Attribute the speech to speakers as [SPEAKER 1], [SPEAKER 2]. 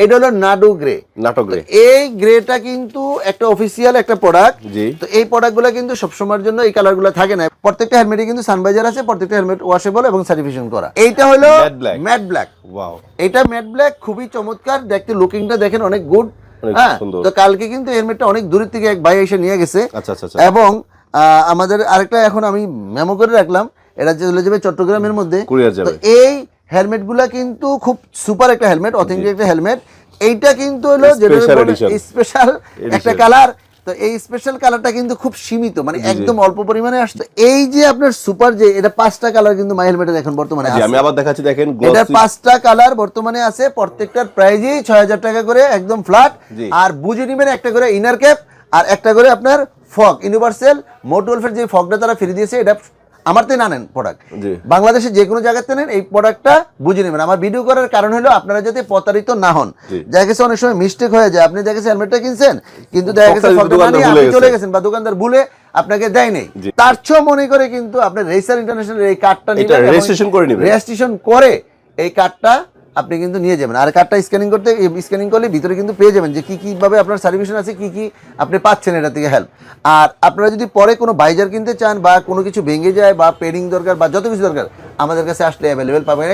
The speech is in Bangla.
[SPEAKER 1] এটা হলো নাডু গ্রে।
[SPEAKER 2] নাটক গ্রে।
[SPEAKER 1] এই গ্রেটা কিন্তু একটা অফিসিয়াল একটা প্রোডাক্ট।
[SPEAKER 2] জি।
[SPEAKER 1] তো এই প্রোডাক্টগুলো কিন্তু সবসময়ের জন্য এই কালারগুলো থাকে না। প্রত্যেকটা হেলমেটে কিন্তু সানভাইজার আছে, প্রত্যেকটা হেলমেট ওয়াশেবল এবং সার্টিফিকেশন করা। এইটা হলো ম্যাট ব্ল্যাক।
[SPEAKER 2] ওয়াও,
[SPEAKER 1] এটা ম্যাট ব্ল্যাক, খুবই চমৎকার দেখতে, লুকিংটা দেখেন অনেক গুড।
[SPEAKER 2] অনেক
[SPEAKER 1] হ্যাঁ,
[SPEAKER 2] সুন্দর।
[SPEAKER 1] তো কালকে কিন্তু হেলমেটটা অনেক দূর থেকে এক ভাই এসে নিয়ে গেছে।
[SPEAKER 2] আচ্ছা আচ্ছা আচ্ছা।
[SPEAKER 1] এবং আমাদের আরেকটা এখন আমি মেমো করে রাখলাম, এটা চলে যাবে চট্টগ্রামের মধ্যে।
[SPEAKER 2] কুরিয়ার যাবে।
[SPEAKER 1] তো এই হেলমেটগুলা কিন্তু খুব সুপার একটা হেলমেট, অথেন্টিক একটা হেলমেট। এইটা কিন্তু হলো যেটা স্পেশাল একটা কালার। তো এই স্পেশাল কালারটা কিন্তু খুব সীমিত, মানে একদম অল্প পরিমাণে আসছে। এই যে আপনার সুপার, যে এটা 5টা কালার কিন্তু মাই হেলমেটে এখন বর্তমানে আছে।
[SPEAKER 2] আমি আবার দেখাচ্ছি, দেখেন
[SPEAKER 1] এটা 5টা কালার বর্তমানে আছে। প্রত্যেকটার প্রাইসই 6000 টাকা করে একদম ফ্ল্যাট। আর বুঝে নেবেন একটা করে ইনার ক্যাপ আর একটা করে আপনার ফগ, ইউনিভার্সাল মোটওলফের যে ফগটা তারা ফ্রি দিয়েছে, এটা আমার তো না নেন প্রোডাক্ট, বাংলাদেশে যে কোনো জায়গাতে নেন এই প্রোডাক্টটা বুঝে নেবেন। আমার ভিডিও করার কারণ হলো আপনারা যাতে প্রতারিত না হন। দেখা গেছে অনেক সময় মিস্টেক হয়ে যায়, আপনি দেখা গেছে হেলমেটটা কিনছেন কিন্তু দেখা গেছে আপনি চলে গেছেন বা দোকানদার ভুলে আপনাকে দেয় নেই। তার চেয়েও মনে করে কিন্তু আপনি রেসার ইন্টারন্যাশনাল এই কার্ডটা নিবেন,
[SPEAKER 2] রেজিস্ট্রেশন করে নেবেন।
[SPEAKER 1] রেজিস্ট্রেশন করে এই কার্ডটা আপনি কিন্তু নিয়ে যাবেন। আর কার্ডটা স্ক্যানিং করলে ভিতরে কিন্তু পেয়ে যাবেন যে কি কিভাবে আপনার সার্ভিসেশন আছে, কি কি আপনি পাচ্ছেন এটা থেকে হেল্প। আর আপনারা যদি পরে কোনো বাইজার কিনতে চান বা কোনো কিছু ভেঙে যায় বা পেডিং দরকার বা যত কিছু দরকার, আমাদের কাছে আসলে অ্যাভেলেবেল পাবেন।